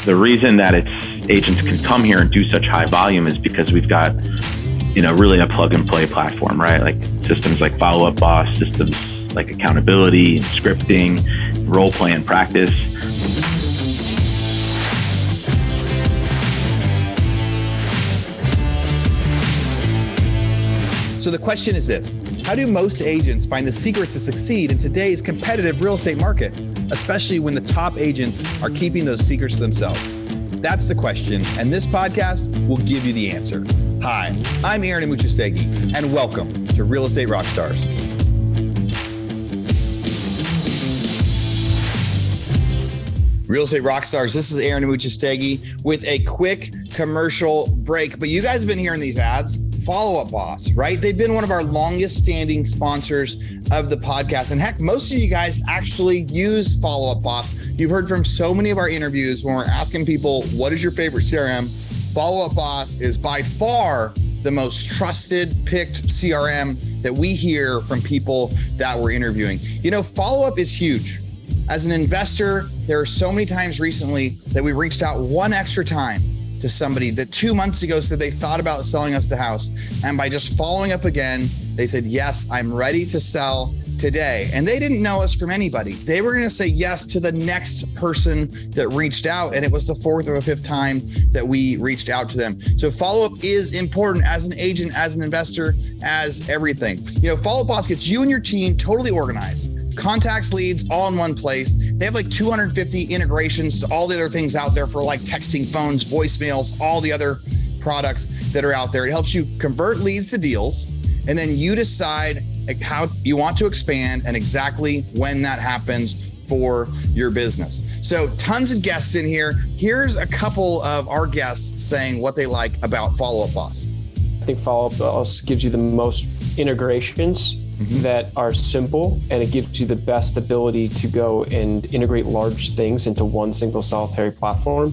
the reason that agents can come here and do such high volume is because we've got, really a plug and play platform, right? Like systems like Follow Up Boss, systems like accountability and scripting, role play and practice. So the question is this: how do most agents find the secrets to succeed in today's competitive real estate market, especially when the top agents are keeping those secrets to themselves? That's the question, and this podcast will give you the answer. Hi, I'm Aaron Amuchastegui, and welcome to Real Estate Rockstars. Real Estate Rockstars, this is Aaron Amuchastegui with a quick commercial break. But you guys have been hearing these ads. Follow Up Boss, right? They've been one of our longest standing sponsors of the podcast. And heck, most of you guys actually use Follow Up Boss. You've heard from so many of our interviews when we're asking people, what is your favorite CRM? Follow Up Boss is by far the most trusted, picked CRM that we hear from people that we're interviewing. Follow Up is huge. As an investor, there are so many times recently that we reached out one extra time to somebody that 2 months ago said they thought about selling us the house. And by just following up again, they said, yes, I'm ready to sell today. And they didn't know us from anybody. They were going to say yes to the next person that reached out. And it was the fourth or the fifth time that we reached out to them. So follow-up is important as an agent, as an investor, as everything. Follow-up Boss gets you and your team totally organized. Contacts, leads, all in one place. They have like 250 integrations to all the other things out there for like texting, phones, voicemails, all the other products that are out there. It helps you convert leads to deals, and then you decide how you want to expand and exactly when that happens for your business. So tons of guests in here. Here's a couple of our guests saying what they like about Follow Up Boss. I think Follow Up Boss gives you the most integrations that are simple, and it gives you the best ability to go and integrate large things into one single solitary platform.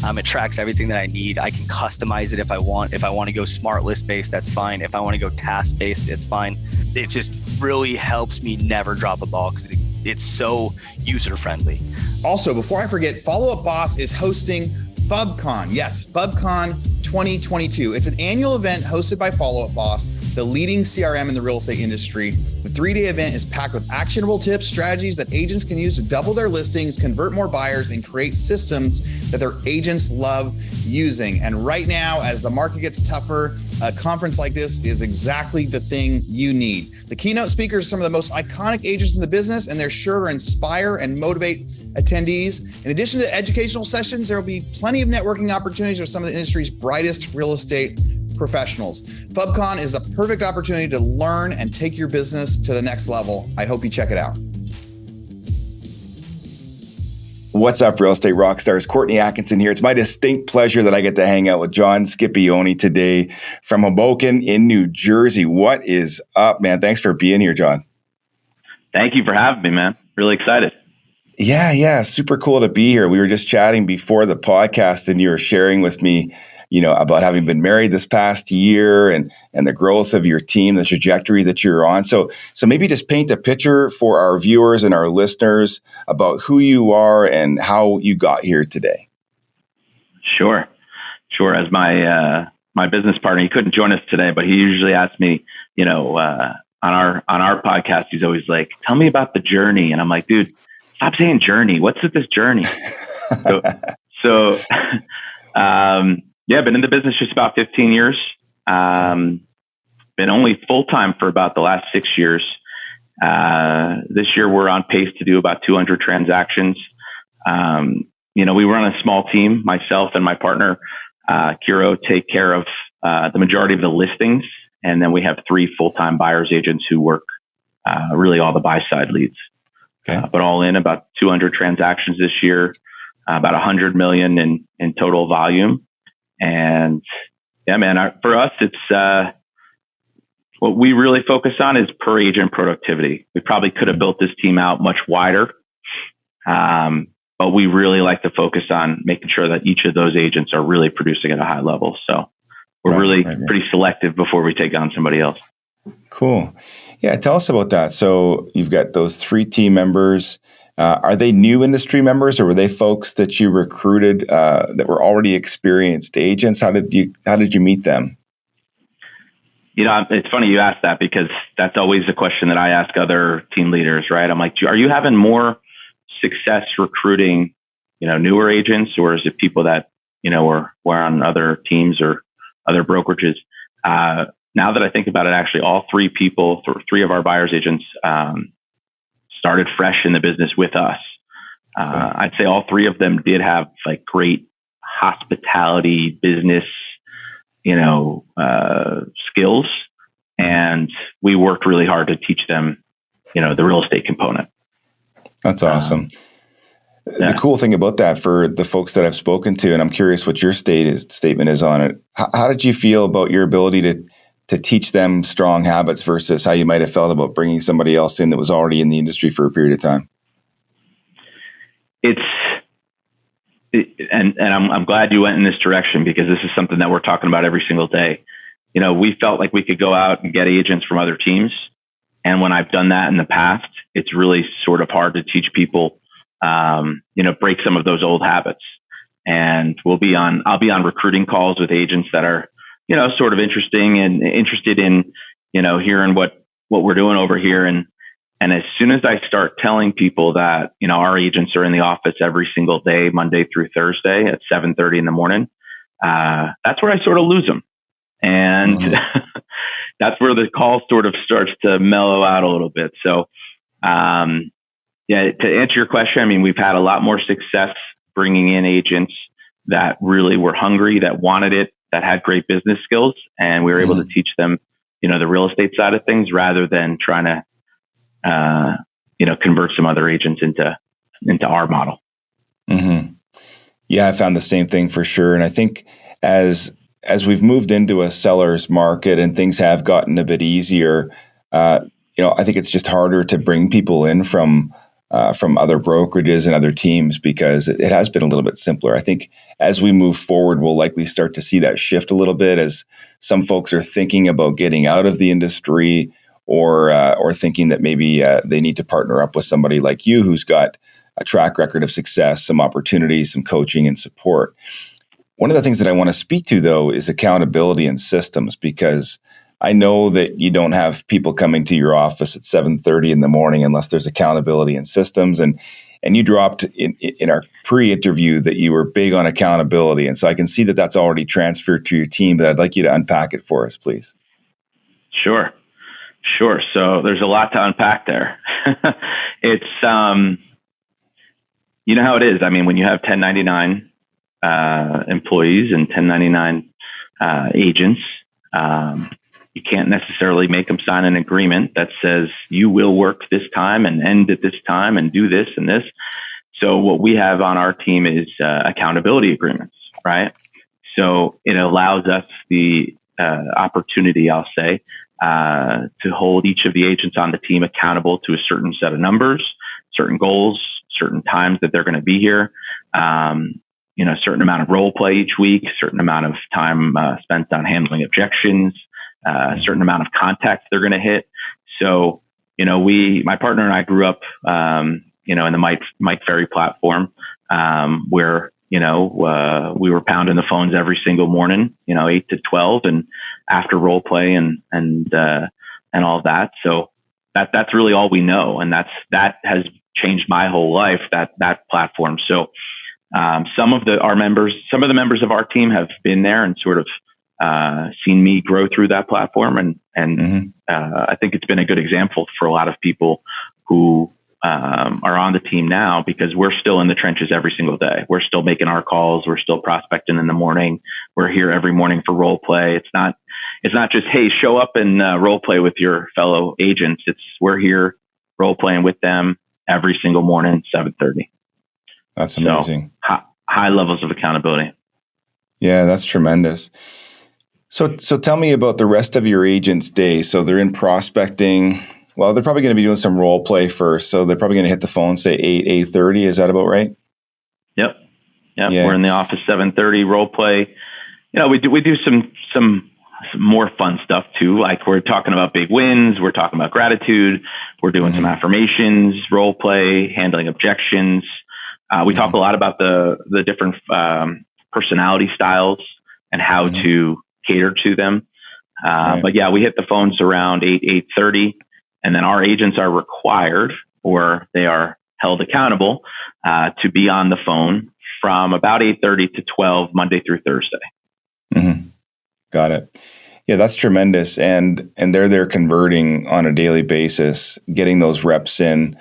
It tracks everything that I need. I can customize it if I want. If I want to go smart list based, that's fine. If I want to go task based, it's fine. It just really helps me never drop a ball because it's so user friendly. Also, before I forget, Follow Up Boss is hosting FubCon. Yes, FubCon 2022. It's an annual event hosted by Follow Up Boss, the leading CRM in the real estate industry. The 3-day event is packed with actionable tips, strategies that agents can use to double their listings, convert more buyers, and create systems that their agents love using. And right now, as the market gets tougher, a conference like this is exactly the thing you need. The keynote speakers are some of the most iconic agents in the business, and they're sure to inspire and motivate attendees. In addition to educational sessions, there will be plenty of networking opportunities with some of the industry's brightest real estate professionals. FubCon is a perfect opportunity to learn and take your business to the next level. I hope you check it out. What's up, Real Estate Rockstars? Courtney Atkinson here. It's my distinct pleasure that I get to hang out with John Scipione today from Hoboken in New Jersey. What is up, man? Thanks for being here, John. Thank you for having me, man. Really excited. Yeah. Super cool to be here. We were just chatting before the podcast and you were sharing with me, about having been married this past year and the growth of your team, the trajectory that you're on. So maybe just paint a picture for our viewers and our listeners about who you are and how you got here today. Sure. As my business partner, he couldn't join us today, but he usually asks me, on our podcast, he's always like, tell me about the journey. And I'm like, dude, stop saying journey. What's with this journey? Been in the business just about 15 years. Been only full-time for about the last 6 years. This year we're on pace to do about 200 transactions. We run a small team. Myself and my partner, Kiro, take care of the majority of the listings. And then we have 3 full-time buyers agents who work really all the buy-side leads. Okay. But all in about 200 transactions this year, about 100 million in total volume. And yeah, man, for us, it's what we really focus on is per agent productivity. We probably could have built this team out much wider, but we really like to focus on making sure that each of those agents are really producing at a high level. So we're pretty selective before we take on somebody else. Cool. Yeah, tell us about that. So you've got those 3 team members. Are they new industry members, or were they folks that you recruited that were already experienced agents? How did you meet them? It's funny you ask that, because that's always the question that I ask other team leaders, right? I'm like, are you having more success recruiting, newer agents, or is it people that, were on other teams or other brokerages? Now that I think about it, actually, all three of our buyer's agents started fresh in the business with us. I'd say all three of them did have like great hospitality business, skills, and we worked really hard to teach them, the real estate component. That's awesome. The cool thing about that, for the folks that I've spoken to, and I'm curious what your statement is on it. How did you feel about your ability to teach them strong habits versus how you might have felt about bringing somebody else in that was already in the industry for a period of time? I'm glad you went in this direction, because this is something that we're talking about every single day. We felt like we could go out and get agents from other teams. And when I've done that in the past, it's really sort of hard to teach people, break some of those old habits. And I'll be on recruiting calls with agents that are, sort of interested in, hearing what we're doing over here. And as soon as I start telling people that, our agents are in the office every single day, Monday through Thursday at 7:30 in the morning, that's where I sort of lose them. And that's where the call sort of starts to mellow out a little bit. So, to answer your question, I mean, we've had a lot more success bringing in agents that really were hungry, that wanted it, that had great business skills, and we were able to teach them, the real estate side of things, rather than trying to, convert some other agents into our model. Mm-hmm. Yeah, I found the same thing for sure. And I think as we've moved into a seller's market and things have gotten a bit easier, I think it's just harder to bring people in from other brokerages and other teams, because it has been a little bit simpler. I think as we move forward, we'll likely start to see that shift a little bit, as some folks are thinking about getting out of the industry, or thinking that maybe they need to partner up with somebody like you who's got a track record of success, some opportunities, some coaching and support. One of the things that I want to speak to, though, is accountability and systems, because I know that you don't have people coming to your office at 7:30 in the morning unless there's accountability and systems. And you dropped in our pre-interview that you were big on accountability. And so I can see that that's already transferred to your team, but I'd like you to unpack it for us, please. Sure. So there's a lot to unpack there. It's, you know how it is. I mean, when you have 1099 employees and 1099 agents, you can't necessarily make them sign an agreement that says you will work this time and end at this time and do this and this. So what we have on our team is accountability agreements, right? So it allows us the opportunity, I'll say, to hold each of the agents on the team accountable to a certain set of numbers, certain goals, certain times that they're going to be here, a certain amount of role play each week, a certain amount of time spent on handling objections, a certain amount of contacts they're going to hit. So, my partner and I grew up, in the Mike Ferry platform, where, we were pounding the phones every single morning, 8 to 12, and after role play and all that. So that's really all we know. And that has changed my whole life, that platform. So, some of the members of our team have been there and sort of, seen me grow through that platform. And I think it's been a good example for a lot of people who, are on the team now, because we're still in the trenches every single day. We're still making our calls. We're still prospecting in the morning. We're here every morning for role play. It's not just, hey, show up and role play with your fellow agents. We're here role playing with them every single morning, 7:30. That's amazing. So, high levels of accountability. Yeah, that's tremendous. So tell me about the rest of your agents' day. So they're in prospecting. Well, they're probably going to be doing some role play first. So they're probably going to hit the phone, say 8:30. Is that about right? Yep. Yeah. We're in the office 7:30, role play. We do some some more fun stuff too. Like we're talking about big wins. We're talking about gratitude. We're doing some affirmations, role play, handling objections. We talk a lot about the different personality styles and how to cater to them. But yeah, we hit the phones around 8:30, and then our agents are required, or they are held accountable, to be on the phone from about 8:30 to 12, Monday through Thursday. Got it. Yeah, that's tremendous. And they're converting on a daily basis, getting those reps in.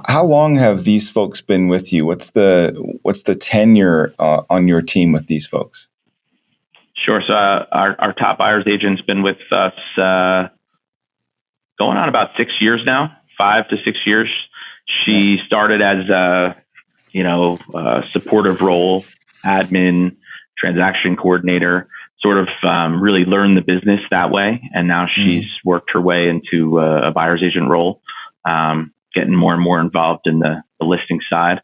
How long have these folks been with you? What's the tenure on your team with these folks? Sure. So our top buyer's agent's been with us going on about 6 years now, 5 to 6 years. She started as a supportive role, admin, transaction coordinator, sort of really learned the business that way. And now she's worked her way into a buyer's agent role, getting more and more involved in the listing side,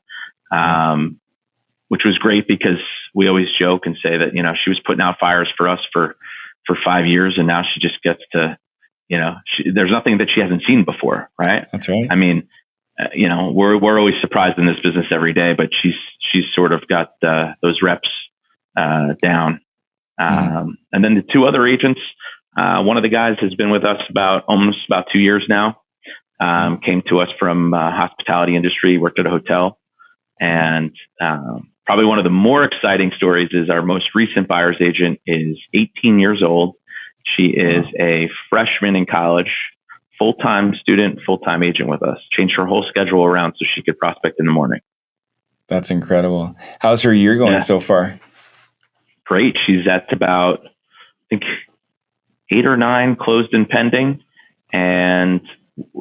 which was great because we always joke and say that, she was putting out fires for us for 5 years. And now she just gets to, there's nothing that she hasn't seen before. Right. That's right. I mean, we're always surprised in this business every day, but she's sort of got those reps down. And then the two other agents, one of the guys has been with us almost about 2 years now. Came to us from hospitality industry, worked at a hotel, and probably one of the more exciting stories is our most recent buyer's agent is 18 years old. She is a freshman in college, full-time student, full-time agent with us. Changed her whole schedule around so she could prospect in the morning. That's incredible. How's her year going so far? Great. She's at about, I think, 8 or 9 closed and pending. And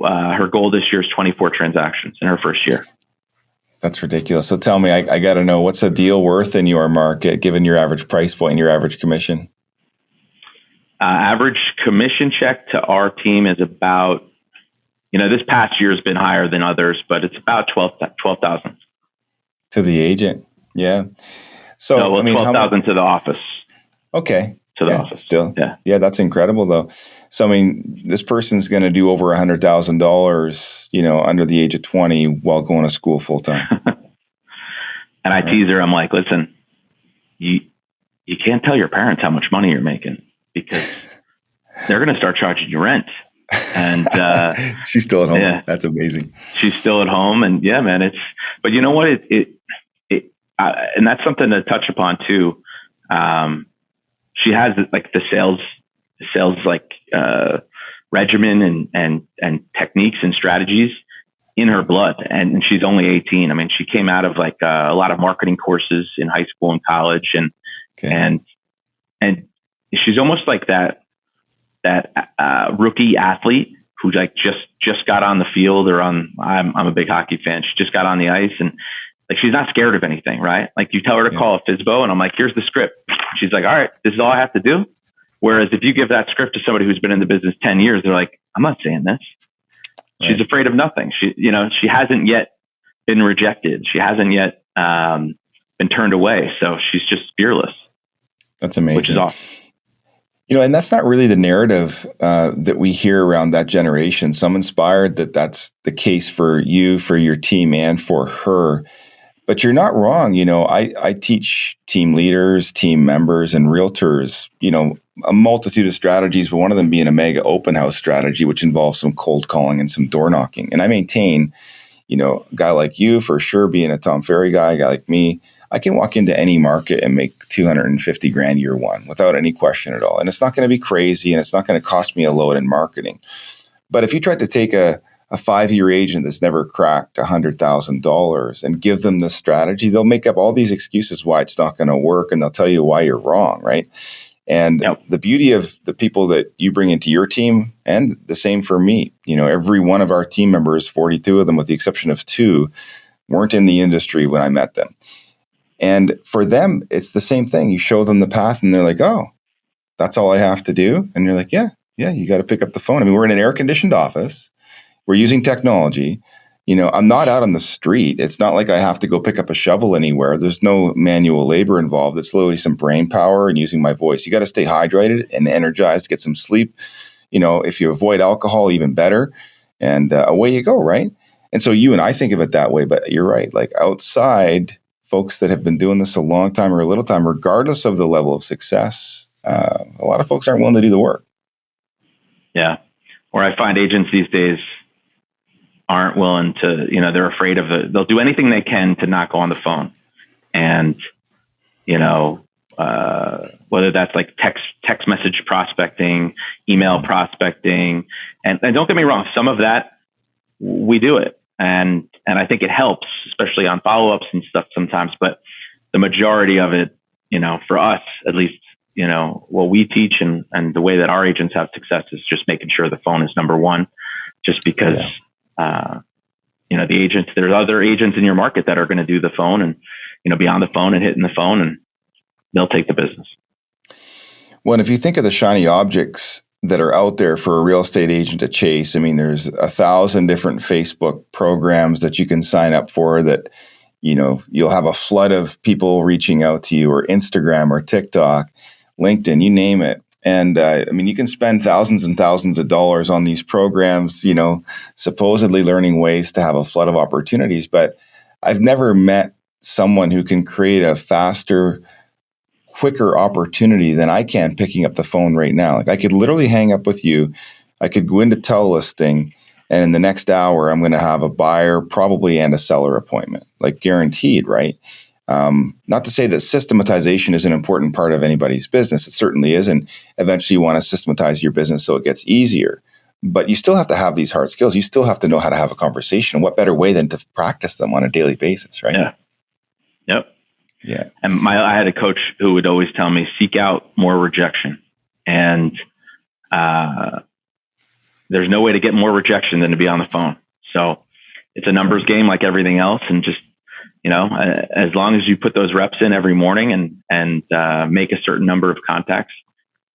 her goal this year is 24 transactions in her first year. That's ridiculous. So tell me, I got to know, what's a deal worth in your market, given your average price point and your average commission? Average commission check to our team is about, this past year has been higher than others, but it's about 12,000. To the agent. Yeah. So, no, 12,000 to the office. Okay. To the office. Still. Yeah. That's incredible though. So, this person's going to do over $100,000, under the age of 20 while going to school full time. And I tease her. I'm like, listen, you can't tell your parents how much money you're making because they're going to start charging you rent. And she's still at home. Yeah. That's amazing. She's still at home. And yeah, man, but you know what? And that's something to touch upon too. She has like the sales regimen and techniques and strategies in her blood. And she's only 18. She came out of like a lot of marketing courses in high school and college, and she's almost like that rookie athlete who like just got on the field or I'm a big hockey fan. She just got on the ice and like, she's not scared of anything, right? Like you tell her to call a FSBO and I'm like, here's the script. She's like, all right, this is all I have to do. Whereas if you give that script to somebody who's been in the business 10 years, they're like, I'm not saying this. Right. She's afraid of nothing. She hasn't yet been rejected. She hasn't yet been turned away. So she's just fearless. That's amazing. Which is awesome. And that's not really the narrative that we hear around that generation. So I'm inspired that that's the case for you, for your team, and for her. But you're not wrong. I teach team leaders, team members, and realtors, a multitude of strategies, but one of them being a mega open house strategy, which involves some cold calling and some door knocking. And I maintain, a guy like you, for sure, being a Tom Ferry guy, a guy like me, I can walk into any market and make $250,000 year one without any question at all. And it's not going to be crazy and it's not going to cost me a load in marketing. But if you tried to take a 5-year agent that's never cracked $100,000 and give them the strategy, they'll make up all these excuses why it's not going to work. And they'll tell you why you're wrong. Right. And the beauty of the people that you bring into your team, and the same for me, every one of our team members, 42 of them, with the exception of 2, weren't in the industry when I met them. And for them, it's the same thing. You show them the path and they're like, oh, that's all I have to do. And you're like, yeah, you got to pick up the phone. We're in an air conditioned office. We're using technology. I'm not out on the street. It's not like I have to go pick up a shovel anywhere. There's no manual labor involved. It's literally some brain power and using my voice. You got to stay hydrated and energized, get some sleep. If you avoid alcohol, even better. And away you go, right? And so you and I think of it that way, but you're right. Like outside, folks that have been doing this a long time or a little time, regardless of the level of success, a lot of folks aren't willing to do the work. Yeah. Or I find agents these days aren't willing to, they're afraid of they'll do anything they can to not go on the phone. And, whether that's like text message prospecting, email prospecting, and don't get me wrong, some of that we do it. And I think it helps, especially on follow-ups and stuff sometimes, but the majority of it, for us, at least, what we teach and the way that our agents have success is just making sure the phone is number one, just because, the agents, there's other agents in your market that are going to do the phone and, be on the phone and hitting the phone, and they'll take the business. Well, and if you think of the shiny objects that are out there for a real estate agent to chase, I mean, there's 1,000 different Facebook programs that you can sign up for that, you'll have a flood of people reaching out to you, or Instagram or TikTok, LinkedIn, you name it. And you can spend thousands and thousands of dollars on these programs, supposedly learning ways to have a flood of opportunities. But I've never met someone who can create a faster, quicker opportunity than I can picking up the phone right now. Like I could literally hang up with you. I could go into Telelisting, and in the next hour, I'm going to have a buyer probably and a seller appointment, like guaranteed, right? Not to say that systematization is an important part of anybody's business. It certainly is. And eventually you want to systematize your business so it gets easier. But you still have to have these hard skills. You still have to know how to have a conversation. What better way than to practice them on a daily basis, right? Yeah. Yep. Yeah. And I had a coach who would always tell me, seek out more rejection. And there's no way to get more rejection than to be on the phone. So it's a numbers game like everything else. And just, as long as you put those reps in every morning and make a certain number of contacts,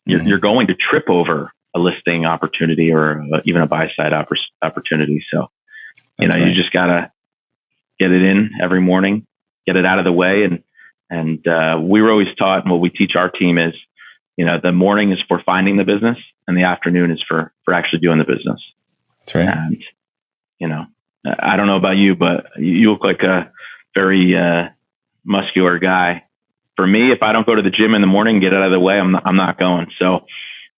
you're going to trip over a listing opportunity or even a buy side opportunity. So, you just got to get it in every morning, get it out of the way. And we were always taught, and what we teach our team is, the morning is for finding the business and the afternoon is for actually doing the business. That's right. And, I don't know about you, but you look like a very muscular guy. For me, if I don't go to the gym in the morning and get it out of the way, I'm not going. So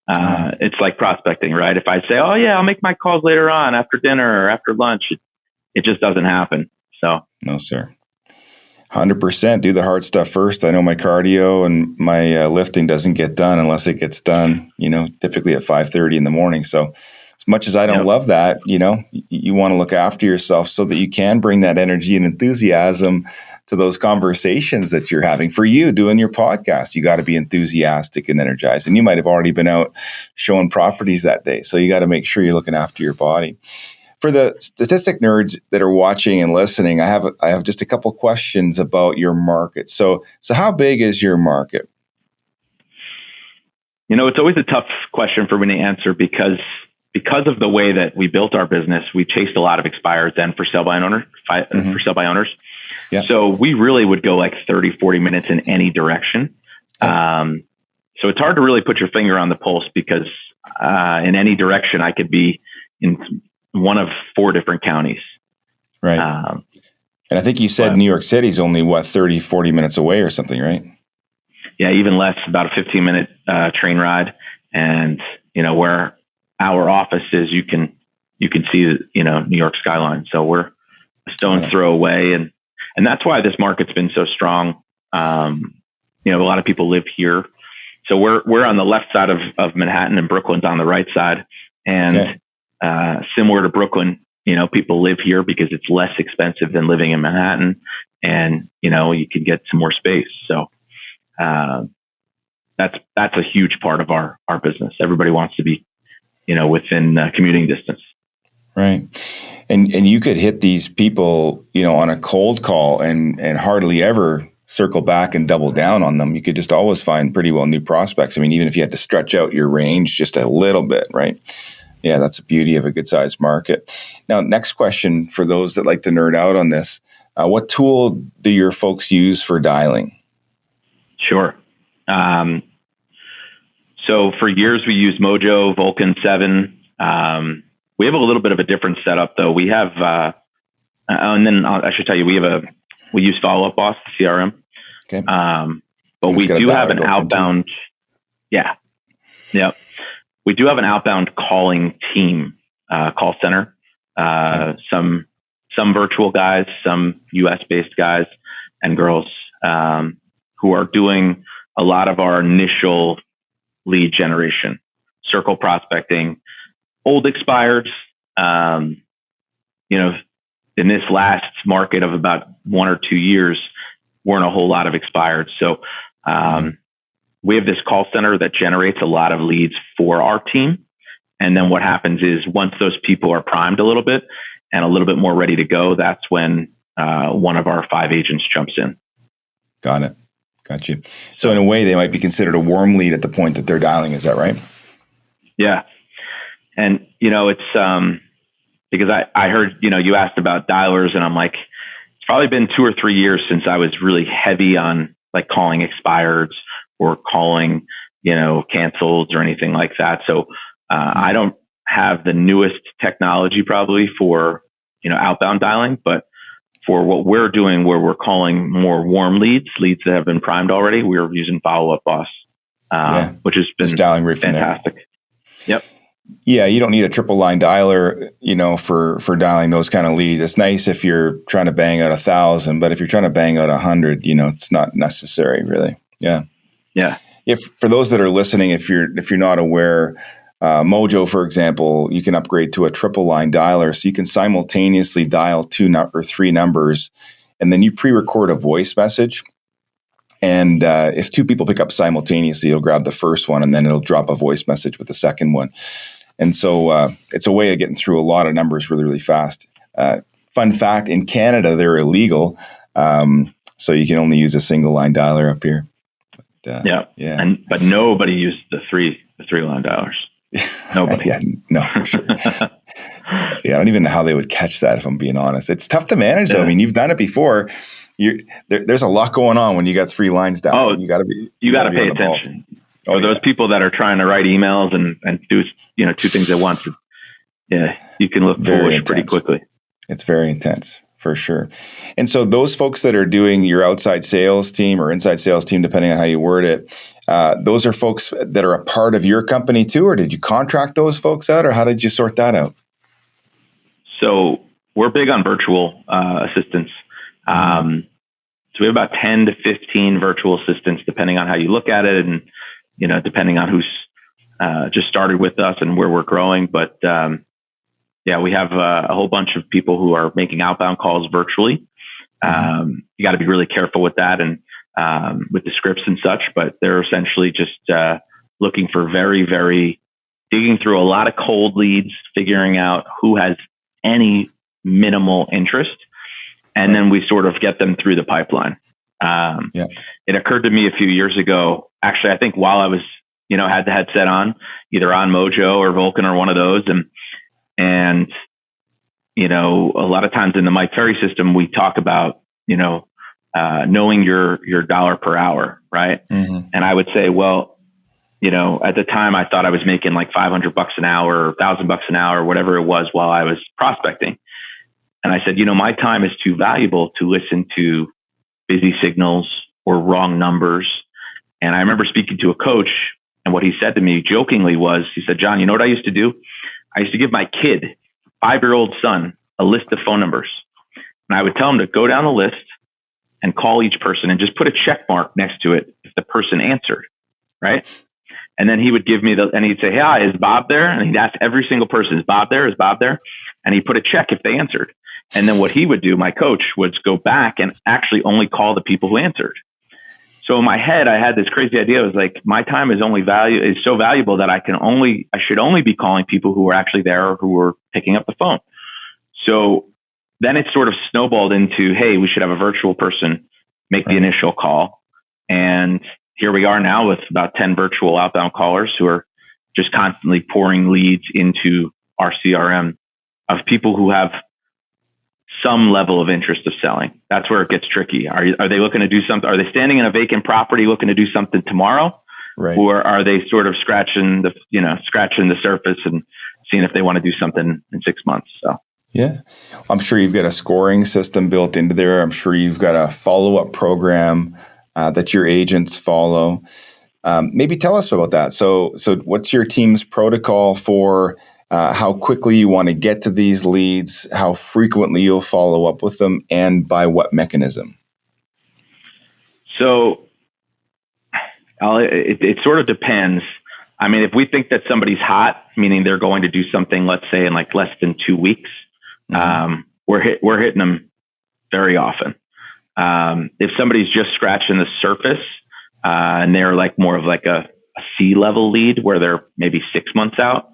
it's like prospecting, right? If I say, oh yeah, I'll make my calls later on after dinner or after lunch, it just doesn't happen. So no, sir. 100%. Do the hard stuff first. I know my cardio and my lifting doesn't get done unless it gets done, typically at 5:30 in the morning. So as much as I don't love that, you want to look after yourself so that you can bring that energy and enthusiasm to those conversations that you're having. For you doing your podcast, you got to be enthusiastic and energized. And you might have already been out showing properties that day. So you got to make sure you're looking after your body. For the statistic nerds that are watching and listening, I have just a couple questions about your market. So how big is your market? It's always a tough question for me to answer because of the way that we built our business. We chased a lot of expireds and for sale by owners. Yeah. So we really would go like 30, 40 minutes in any direction. So it's hard to really put your finger on the pulse because in any direction I could be in one of 4 different counties. Right. And I think you said New York City is only 30, 40 minutes away or something, right? Yeah, even less, about a 15-minute train ride. And, where our office is, you can see the, New York skyline. So we're a stone's throw away. And that's why this market's been so strong. A lot of people live here. So we're on the left side of Manhattan, and Brooklyn's on the right side. And similar to Brooklyn, people live here because it's less expensive than living in Manhattan, and you can get some more space. So that's a huge part of our business. Everybody wants to be within commuting distance. Right. And you could hit these people on a cold call and hardly ever circle back and double down on them. You could just always find pretty well new prospects. I mean, even if you had to stretch out your range just a little bit, right? Yeah, that's the beauty of a good sized market. Now, next question for those that like to nerd out on this. What tool do your folks use for dialing? Sure. So for years we used Mojo, Vulcan 7. We have a little bit of a different setup though. We have, and then I should tell you, we use Follow Up Boss, the CRM. Okay. But we do have an outbound. Yeah. Yep. We do have an outbound calling team, call center. Some virtual guys, some US based guys and girls, who are doing a lot of our initial lead generation, circle prospecting, old expireds. In this last market of about 1 or 2 years, weren't a whole lot of expired. So we have this call center that generates a lot of leads for our team. And then what happens is once those people are primed a little bit and a little bit more ready to go, that's when one of our 5 agents jumps in. Got it. Got you. So in a way, they might be considered a warm lead at the point that they're dialing. Is that right? Yeah. And, it's because I heard, you asked about dialers, and I'm like, it's probably been 2 or 3 years since I was really heavy on like calling expireds or calling, canceled or anything like that. So I don't have the newest technology probably for, outbound dialing, but for what we're doing where we're calling more warm leads that have been primed already, we're using Follow Up Boss, which has been dialing right fantastic. Yep. Yeah, you don't need a triple line dialer, for dialing those kind of leads. It's nice if you're trying to bang out 1,000, but if you're trying to bang out 100, it's not necessary, really. Yeah. Yeah. If for those that are listening, if you're not aware, Mojo, for example, you can upgrade to a triple line dialer, so you can simultaneously dial 2 or 3 numbers, and then you pre-record a voice message. And if 2 people pick up simultaneously, it'll grab the first one, and then it'll drop a voice message with the second one. And so it's a way of getting through a lot of numbers really, really fast. Fun fact, in Canada, they're illegal. So you can only use a single line dialer up here. But, yeah. But nobody used the three line dialers. Nobody. Yeah, no, for sure. I don't even know how they would catch that, if I'm being honest. It's tough to manage, though. I mean, you've done it before. There's a lot going on when you got 3 lines down. Oh, you got to pay attention. Those people that are trying to write emails and do 2 things at once. Yeah, you can look foolish pretty quickly. It's very intense, for sure. And so those folks that are doing your outside sales team or inside sales team, depending on how you word it, those are folks that are a part of your company too, or did you contract those folks out, or how did you sort that out? So we're big on virtual assistants. So we have about 10 to 15 virtual assistants, depending on how you look at it, and depending on who's just started with us and where we're growing. But we have a whole bunch of people who are making outbound calls virtually. You got to be really careful with that and with the scripts and such. But they're essentially just looking for very, very digging through a lot of cold leads, figuring out who has any minimal interest. And then we sort of get them through the pipeline. It occurred to me a few years ago, actually, I think while I was, had the headset on, either on Mojo or Vulcan or one of those. And a lot of times in the Mike Ferry system, we talk about, knowing your dollar per hour. Right. Mm-hmm. And I would say, well, at the time I thought I was making like $500 an hour or $1,000 an hour, whatever it was, while I was prospecting. And I said, my time is too valuable to listen to busy signals or wrong numbers. And I remember speaking to a coach, and what he said to me jokingly was, he said, John, you know what I used to do? I used to give my kid, 5-year-old son, a list of phone numbers. And I would tell him to go down the list and call each person and just put a check mark next to it if the person answered, right? And then he would give me and he'd say, hi, is Bob there? And he'd ask every single person, is Bob there? Is Bob there? And he'd put a check if they answered. And then what he would do, my coach, would go back and actually only call the people who answered. So in my head, I had this crazy idea. It was like, my time is so valuable that I should only be calling people who are actually there or who are picking up the phone. So then it sort of snowballed into, hey, we should have a virtual person make the initial call. And here we are now with about 10 virtual outbound callers who are, just constantly pouring leads into our CRM of people who have some level of interest of selling. That's where it gets tricky. Are they looking to do something? Are they standing in a vacant property looking to do something tomorrow? Right. Or are they sort of scratching the surface and seeing if they want to do something in 6 months? So. Yeah. I'm sure you've got a scoring system built into there. I'm sure you've got a follow-up program that your agents follow. Maybe tell us about that. So what's your team's protocol for how quickly you want to get to these leads, how frequently you'll follow up with them, and by what mechanism? So it sort of depends. I mean, if we think that somebody's hot, meaning they're going to do something, let's say in like less than 2 weeks, we're hitting them very often. If somebody's just scratching the surface and they're like more of like a C-level lead where they're maybe 6 months out,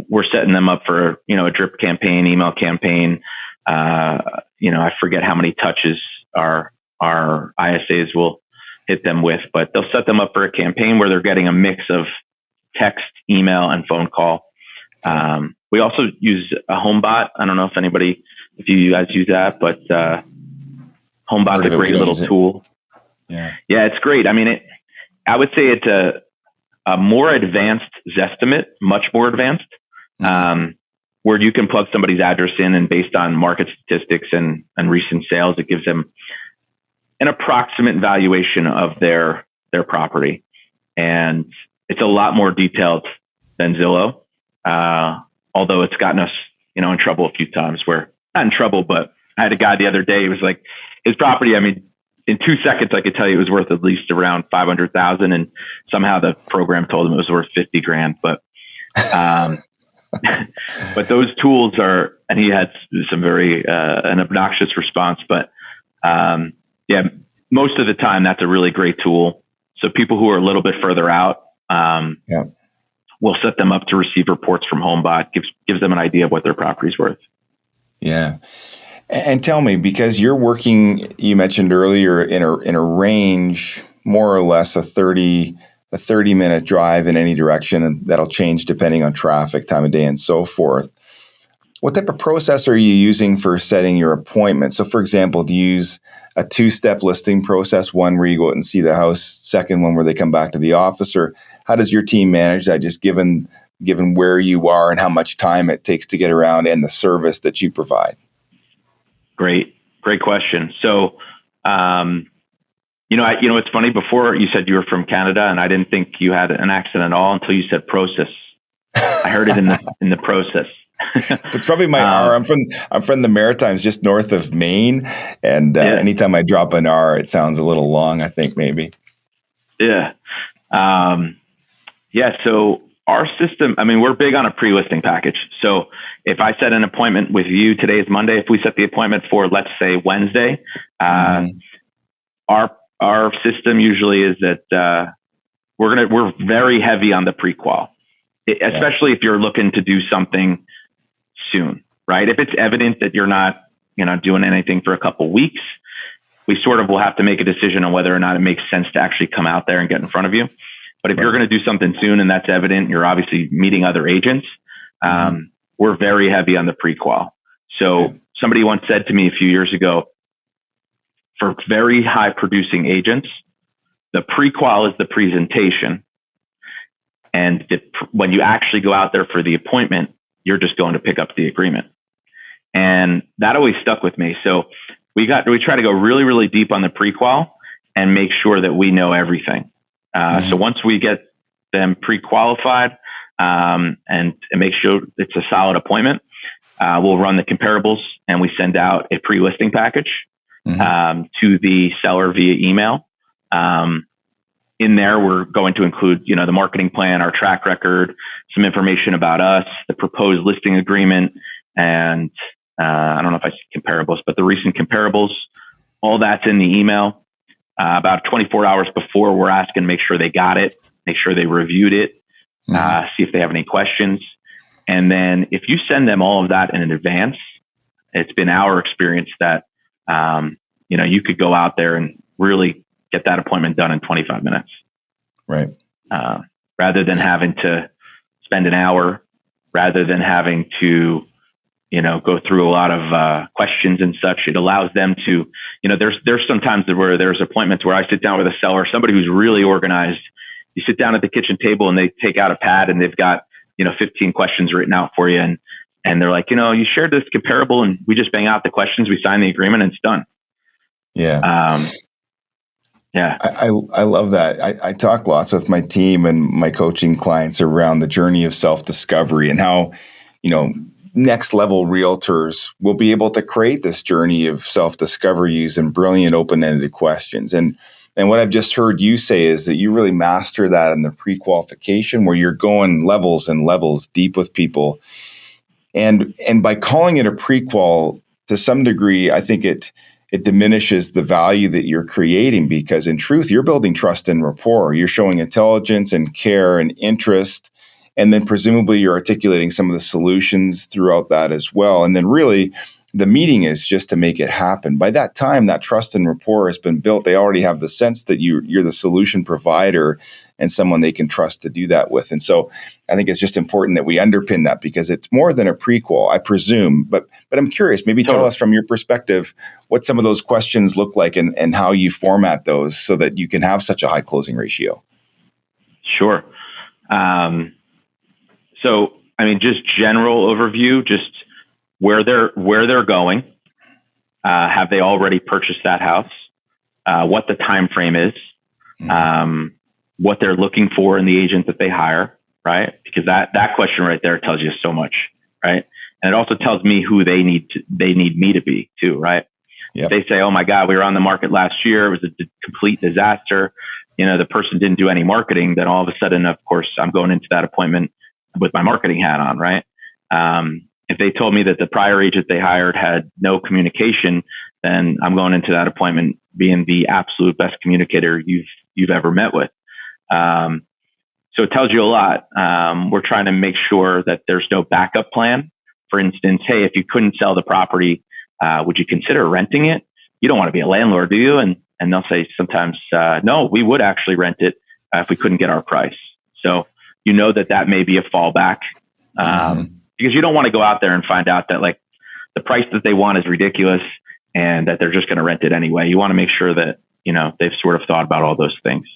we're setting them up for, a drip campaign, email campaign. I forget how many touches our ISAs will hit them with, but they'll set them up for a campaign where they're getting a mix of text, email, and phone call. We also use a HomeBot. I don't know if you guys use that, but HomeBot's a great little tool. Yeah, it's great. I mean, I would say it's a more advanced Zestimate, much more advanced, where you can plug somebody's address in, and based on market statistics and recent sales, it gives them an approximate valuation of their property. And it's a lot more detailed than Zillow, although it's gotten us, in trouble a few times. Where not in trouble, but I had a guy the other day. He was like, his property, I mean, in 2 seconds, I could tell you it was worth at least around 500,000, and somehow the program told him it was worth 50 grand. But, but those tools and he had some very an obnoxious response. But most of the time, that's a really great tool. So people who are a little bit further out, we'll set them up to receive reports from HomeBot. Gives them an idea of what their property's worth. Yeah. And tell me, because you're working, you mentioned earlier, in a range, more or less a 30-minute drive in any direction, and that'll change depending on traffic, time of day, and so forth. What type of process are you using for setting your appointment? So, for example, do you use a 2-step listing process, one where you go out and see the house, second one where they come back to the office, or how does your team manage that, just given where you are and how much time it takes to get around and the service that you provide? Great question. So, it's funny. Before you said you were from Canada, and I didn't think you had an accent at all until you said process. I heard it in the process. It's probably my R. I'm from the Maritimes, just north of Maine, and anytime I drop an R, it sounds a little long, I think, maybe. Yeah. So our system, I mean, we're big on a pre-listing package. So if I set an appointment with you, today is Monday. If we set the appointment for, let's say, Wednesday, our system usually is that we're very heavy on the pre-qual, especially if you're looking to do something soon, right? If it's evident that you're not doing anything for a couple weeks, we sort of will have to make a decision on whether or not it makes sense to actually come out there and get in front of you. But if you're going to do something soon and that's evident, you're obviously meeting other agents. We're very heavy on the pre-qual. So somebody once said to me a few years ago, for very high producing agents, the pre-qual is the presentation. And when you actually go out there for the appointment, you're just going to pick up the agreement. And that always stuck with me. So we try to go really, really deep on the pre-qual and make sure that we know everything. So once we get them pre-qualified and make sure it's a solid appointment, we'll run the comparables and we send out a pre-listing package to the seller via email. In there, we're going to include, the marketing plan, our track record, some information about us, the proposed listing agreement, and I don't know if I said comparables, but the recent comparables. All that's in the email. About 24 hours before, we're asking, make sure they got it, make sure they reviewed it, see if they have any questions. And then if you send them all of that in advance, it's been our experience that, you could go out there and really get that appointment done in 25 minutes. Right. rather than having to spend an hour, rather than having to, go through a lot of questions and such. It allows them to, there's sometimes where there's appointments where I sit down with a seller, somebody who's really organized. You sit down at the kitchen table and they take out a pad and they've got, 15 questions written out for you. And they're like, you shared this comparable and we just bang out the questions, we sign the agreement and it's done. Yeah. Yeah. I love that. I talk lots with my team and my coaching clients around the journey of self-discovery and how, next level realtors will be able to create this journey of self-discovery using brilliant open-ended questions. And what I've just heard you say is that you really master that in the pre-qualification where you're going levels and levels deep with people. And by calling it a pre-qual, to some degree, I think it diminishes the value that you're creating because in truth, you're building trust and rapport. You're showing intelligence and care and interest. And then presumably you're articulating some of the solutions throughout that as well. And then really the meeting is just to make it happen. By that time, that trust and rapport has been built. They already have the sense that you're the solution provider and someone they can trust to do that with. And so I think it's just important that we underpin that because it's more than a prequel, I presume. But I'm curious, maybe tell us from your perspective what some of those questions look like and how you format those so that you can have such a high closing ratio. Sure. So, just general overview, just where they're going. Have they already purchased that house? What the time frame is? What they're looking for in the agent that they hire, right? Because that question right there tells you so much, right? And it also tells me who they need me to be too, right? Yep. If they say, "Oh my God, we were on the market last year. It was a complete disaster." The person didn't do any marketing. Then all of a sudden, of course, I'm going into that appointment with my marketing hat on, right? If they told me that the prior agent they hired had no communication, then I'm going into that appointment being the absolute best communicator you've ever met with. So it tells you a lot. We're trying to make sure that there's no backup plan. For instance, hey, if you couldn't sell the property, would you consider renting it? You don't want to be a landlord, do you? And they'll say sometimes, no, we would actually rent it if we couldn't get our price. So that may be a fallback because you don't want to go out there and find out that like the price that they want is ridiculous and that they're just going to rent it anyway. You want to make sure that, they've sort of thought about all those things.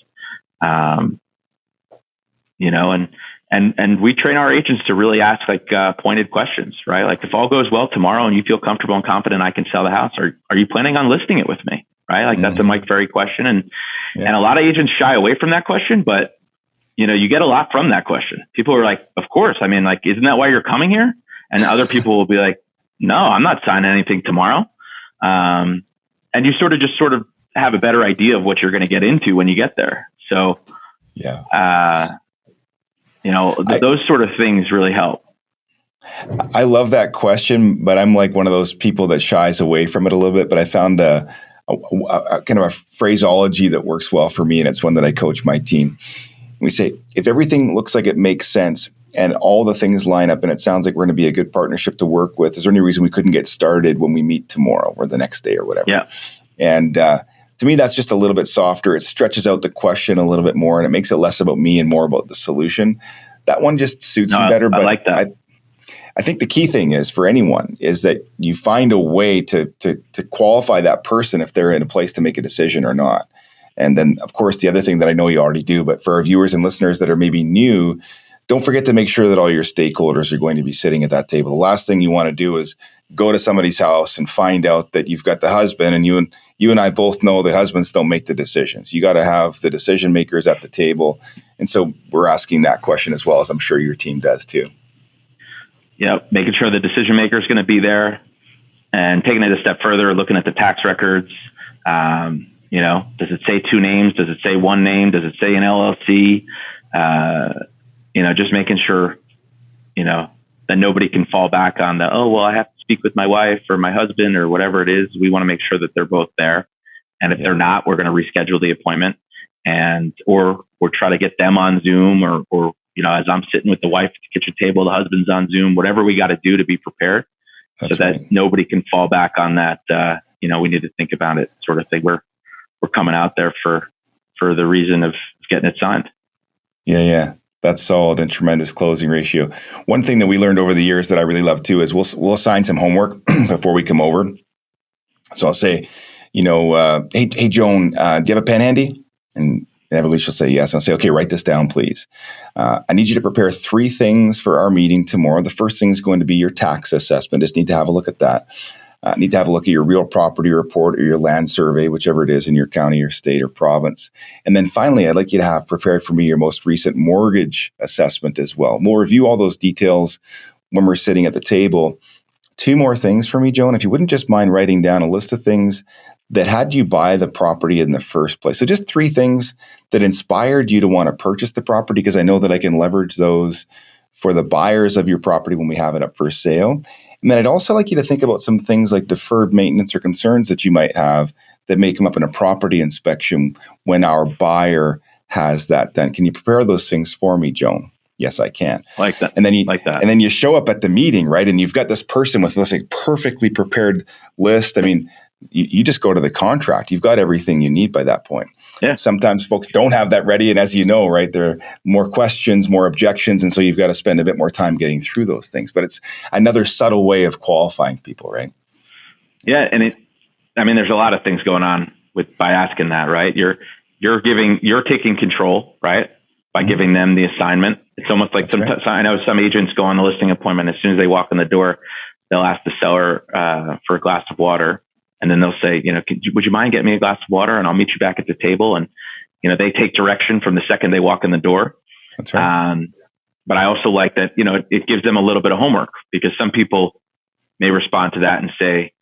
And we train our agents to really ask like pointed questions, right? Like if all goes well tomorrow and you feel comfortable and confident I can sell the house, are you planning on listing it with me? Right? Like that's a Mike Ferry question. And a lot of agents shy away from that question, but you get a lot from that question. People are like, of course. Isn't that why you're coming here? And other people will be like, no, I'm not signing anything tomorrow. And you sort of have a better idea of what you're going to get into when you get there. So, those sort of things really help. I love that question, but I'm like one of those people that shies away from it a little bit. But I found a kind of a phraseology that works well for me, and it's one that I coach my team. We say, if everything looks like it makes sense and all the things line up and it sounds like we're going to be a good partnership to work with, is there any reason we couldn't get started when we meet tomorrow or the next day or whatever? Yeah. And to me, that's just a little bit softer. It stretches out the question a little bit more and it makes it less about me and more about the solution. That one just suits me better. But I like that. I think the key thing is for anyone is that you find a way to qualify that person if they're in a place to make a decision or not. And then, of course, the other thing that I know you already do, but for our viewers and listeners that are maybe new, don't forget to make sure that all your stakeholders are going to be sitting at that table. The last thing you want to do is go to somebody's house and find out that you've got the husband, and you and I both know that husbands don't make the decisions. You got to have the decision makers at the table. And so we're asking that question as well, as I'm sure your team does too. Yeah, making sure the decision maker is going to be there and taking it a step further, looking at the tax records. Does it say two names? Does it say one name? Does it say an LLC? Just making sure, that nobody can fall back on I have to speak with my wife or my husband or whatever it is. We want to make sure that they're both there. And if they're not, we're going to reschedule the appointment or try to get them on Zoom or as I'm sitting with the wife at the kitchen table, the husband's on Zoom, whatever we got to do to be prepared. That's so that nobody can fall back on that, we need to think about it sort of thing. We're coming out there for the reason of getting it signed. Yeah. That's solid and tremendous closing ratio. One thing that we learned over the years that I really love too is we'll assign some homework before we come over. So I'll say, hey Joan, do you have a pen handy? And inevitably she'll say yes. And I'll say, okay, write this down, please. I need you to prepare 3 things for our meeting tomorrow. The first thing is going to be your tax assessment. Just need to have a look at that. Need to have a look at your real property report or your land survey, whichever it is in your county or state or province. And then finally, I'd like you to have prepared for me your most recent mortgage assessment as well. We'll review all those details when we're sitting at the table. 2 more things for me, Joan, if you wouldn't just mind writing down a list of things that had you buy the property in the first place. So just 3 things that inspired you to want to purchase the property, because I know that I can leverage those for the buyers of your property when we have it up for sale. And then I'd also like you to think about some things like deferred maintenance or concerns that you might have that may come up in a property inspection when our buyer has that done. Can you prepare those things for me, Joan? Yes, I can. Like that. And then you like that. And then you show up at the meeting, right? And you've got this person with this perfectly prepared list. I mean, you just go to the contract. You've got everything you need by that point. Yeah. Sometimes folks don't have that ready. And as you know, right, there are more questions, more objections. And so you've got to spend a bit more time getting through those things. But it's another subtle way of qualifying people, right? Yeah. And there's a lot of things going on by asking that, right? You're taking control, right? By giving them the assignment. It's almost like I know some agents go on the listing appointment. As soon as they walk in the door, they'll ask the seller for a glass of water. And then they'll say, would you mind getting me a glass of water? And I'll meet you back at the table. And, they take direction from the second they walk in the door. That's right. But I also like that, it gives them a little bit of homework, because some people may respond to that and say,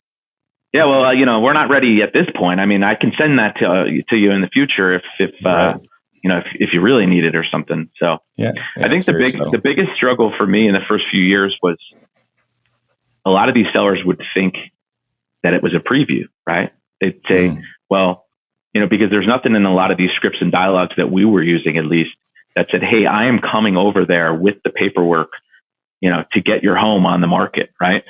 yeah, well, we're not ready at this point. I mean, I can send that to you in the future if you really need it or something. So yeah, I think the biggest struggle for me in the first few years was a lot of these sellers would think that it was a preview, right? They'd say, well, because there's nothing in a lot of these scripts and dialogues that we were using, at least, that said, hey, I am coming over there with the paperwork, to get your home on the market, right?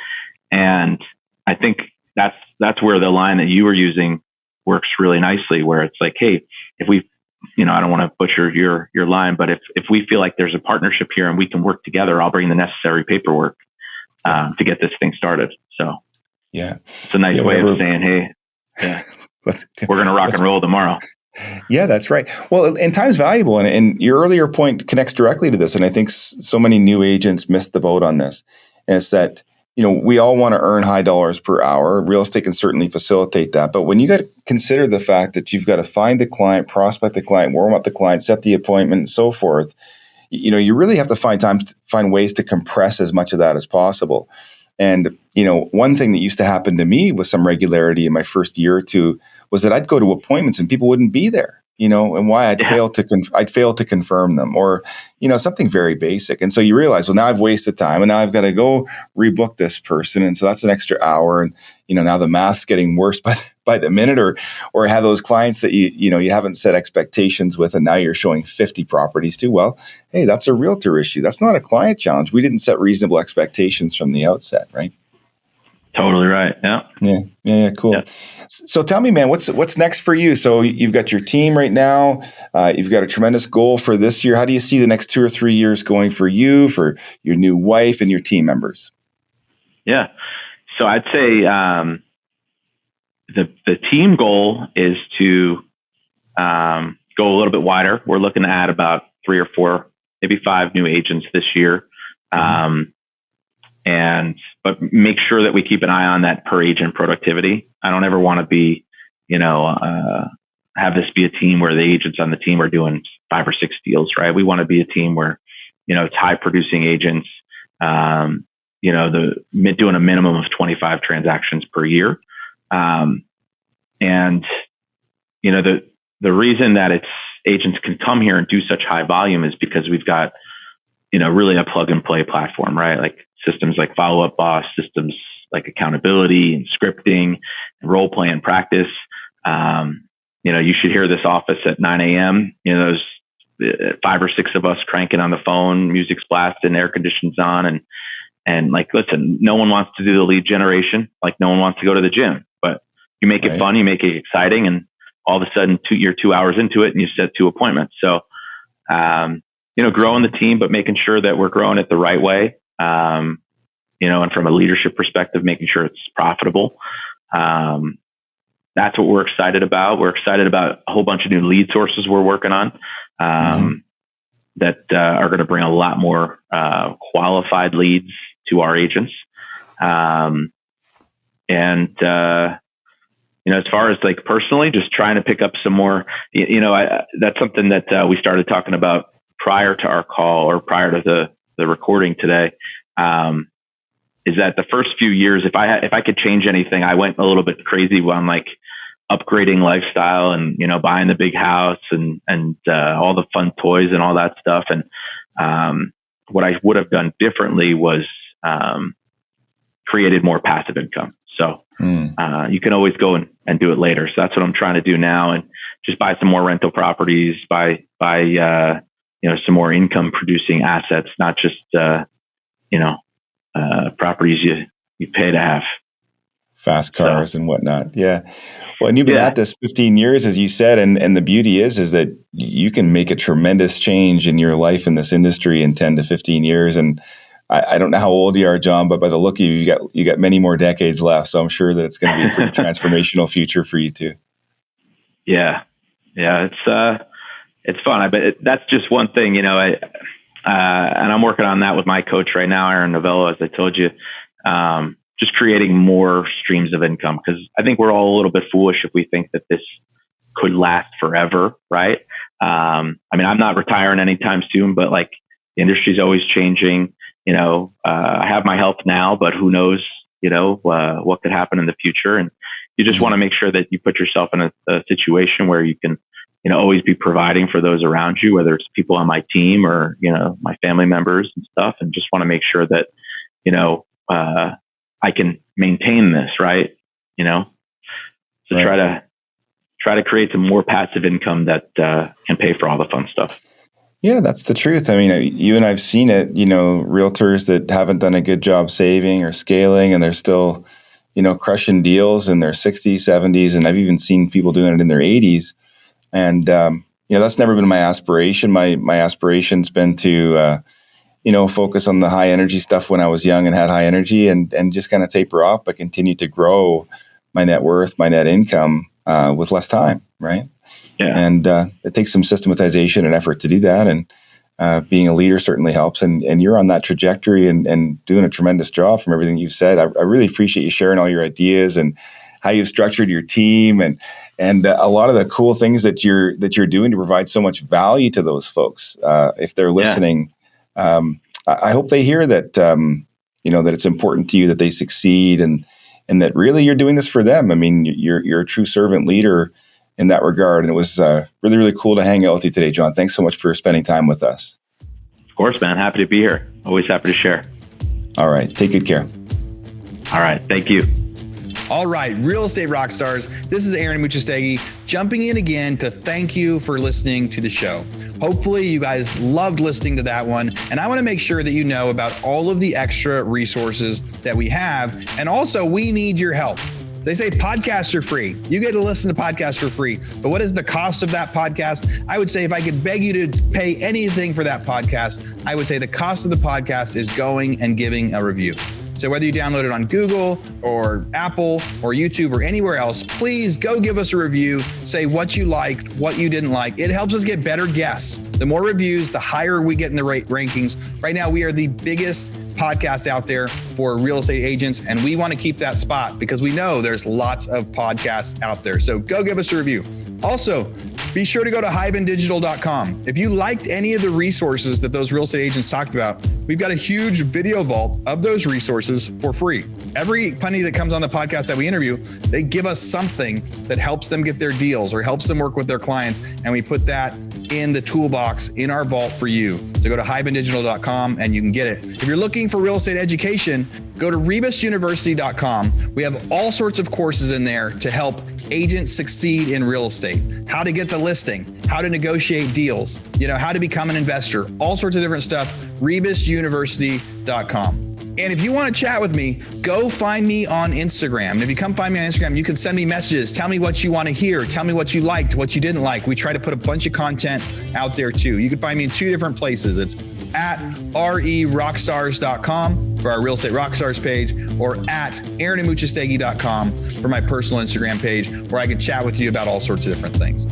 And I think that's where the line that you were using works really nicely, where it's like, hey, if we, I don't want to butcher your line, but if we feel like there's a partnership here and we can work together, I'll bring the necessary paperwork to get this thing started. So yeah, it's a nice way of saying, hey, yeah, we're going to rock and roll tomorrow. Yeah, that's right. Well, and time's valuable. And your earlier point connects directly to this. And I think so many new agents missed the boat on this. And it's that, we all want to earn high dollars per hour. Real estate can certainly facilitate that. But when you got to consider the fact that you've got to find the client, prospect the client, warm up the client, set the appointment, and so forth, you really have to find ways to compress as much of that as possible. And, one thing that used to happen to me with some regularity in my first year or two was that I'd go to appointments and people wouldn't be there, and why I'd fail to confirm them, or, something very basic. And so you realize, well, now I've wasted time and now I've got to go rebook this person. And so that's an extra hour. And, now the math's getting worse by the minute, or have those clients that you haven't set expectations with, and now you're showing 50 properties to. Well, hey, that's a realtor issue. That's not a client challenge. We didn't set reasonable expectations from the outset, right? Totally right. Yeah. Cool. Yeah. So tell me, man, what's next for you? So you've got your team right now. You've got a tremendous goal for this year. How do you see the next 2 or 3 years going for you, for your new wife, and your team members? Yeah. So I'd say the team goal is to go a little bit wider. We're looking to add about 3 or 4, maybe 5 new agents this year. But make sure that we keep an eye on that per agent productivity. I don't ever want to be, have this be a team where the agents on the team are doing 5 or 6 deals, right? We want to be a team where, it's high producing agents, doing a minimum of 25 transactions per year. The reason that agents can come here and do such high volume is because we've got, really a plug and play platform, right? Like systems like Follow Up Boss, systems like accountability and scripting and role play and practice. You should hear this office at 9 a.m. Those 5 or 6 of us cranking on the phone, music's blasting, air conditioning's on, and like, listen, no one wants to do the lead generation. Like, no one wants to go to the gym, but you make it fun, you make it exciting, and all of a sudden you're 2 hours into it and you set 2 appointments. So, growing the team, but making sure that we're growing it the right way. And from a leadership perspective, making sure it's profitable. That's what we're excited about. We're excited about a whole bunch of new lead sources we're working on that are going to bring a lot more qualified leads to our agents. As far as like personally, just trying to pick up some more, that's something that we started talking about prior to our call or prior to the recording today. Is that the first few years, if I could change anything, I went a little bit crazy on like upgrading lifestyle and, buying the big house and all the fun toys and all that stuff. And what I would have done differently was created more passive income. So you can always go and do it later. So that's what I'm trying to do now, and just buy some more rental properties, buy some more income producing assets, not just properties you pay to have. Fast cars and whatnot. Yeah. Well, and you've been at this 15 years, as you said, and the beauty is that you can make a tremendous change in your life in this industry in 10 to 15 years. And I don't know how old you are, John, but by the look of you, you got many more decades left. So I'm sure that it's going to be a pretty transformational future for you too. Yeah. Yeah. It's fun. But that's just one thing, and I'm working on that with my coach right now, Aaron Novello, as I told you, just creating more streams of income. Cause I think we're all a little bit foolish if we think that this could last forever. Right. I'm not retiring anytime soon, but like the industry is always changing. I have my health now, but who knows, what could happen in the future. And you just want to make sure that you put yourself in a situation where you can, always be providing for those around you, whether it's people on my team or, my family members and stuff. And just want to make sure that, I can maintain this, right. So right. try to create some more passive income that can pay for all the fun stuff. Yeah, that's the truth. You and I've seen it, realtors that haven't done a good job saving or scaling, and they're still, crushing deals in their 60s, 70s. And I've even seen people doing it in their 80s. And, that's never been my aspiration. My aspiration's been to, focus on the high energy stuff when I was young and had high energy and just kind of taper off, but continue to grow my net worth, my net income with less time. Right. Yeah. And it takes some systematization and effort to do that. And being a leader certainly helps. And you're on that trajectory and doing a tremendous job from everything you've said. I really appreciate you sharing all your ideas and how you've structured your team and a lot of the cool things that you're doing to provide so much value to those folks. If they're listening, I hope they hear that, that it's important to you that they succeed and that really you're doing this for them. You're a true servant leader in that regard. And it was really, really cool to hang out with you today, John. Thanks so much for spending time with us. Of course, man. Happy to be here. Always happy to share. All right. Take good care. All right. Thank you. All right, real estate rock stars. This is Aaron Muchastegui jumping in again to thank you for listening to the show. Hopefully you guys loved listening to that one. And I want to make sure that you know about all of the extra resources that we have. And also we need your help. They say podcasts are free. You get to listen to podcasts for free. But what is the cost of that podcast? I would say if I could beg you to pay anything for that podcast, I would say the cost of the podcast is going and giving a review. So whether you download it on Google or Apple or YouTube or anywhere else, please go give us a review. Say what you liked, what you didn't like. It helps us get better guests. The more reviews, the higher we get in the rankings. Right now, we are the biggest podcast out there for real estate agents, and we want to keep that spot because we know there's lots of podcasts out there. So go give us a review. Also, be sure to go to hibandigital.com. If you liked any of the resources that those real estate agents talked about, we've got a huge video vault of those resources for free. Every penny that comes on the podcast that we interview, they give us something that helps them get their deals or helps them work with their clients. And we put that in the toolbox in our vault for you. So go to hibandigital.com and you can get it. If you're looking for real estate education, go to rebusuniversity.com. We have all sorts of courses in there to help agents succeed in real estate, how to get the listing, how to negotiate deals, how to become an investor, all sorts of different stuff, rebusuniversity.com. And if you want to chat with me, go find me on Instagram. And if you come find me on Instagram, you can send me messages. Tell me what you want to hear. Tell me what you liked, what you didn't like. We try to put a bunch of content out there too. You can find me in 2 different places. It's at rerockstars.com for our Real Estate Rockstars page, or at aaronandmuchastegui.com for my personal Instagram page, where I can chat with you about all sorts of different things.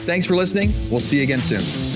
Thanks for listening. We'll see you again soon.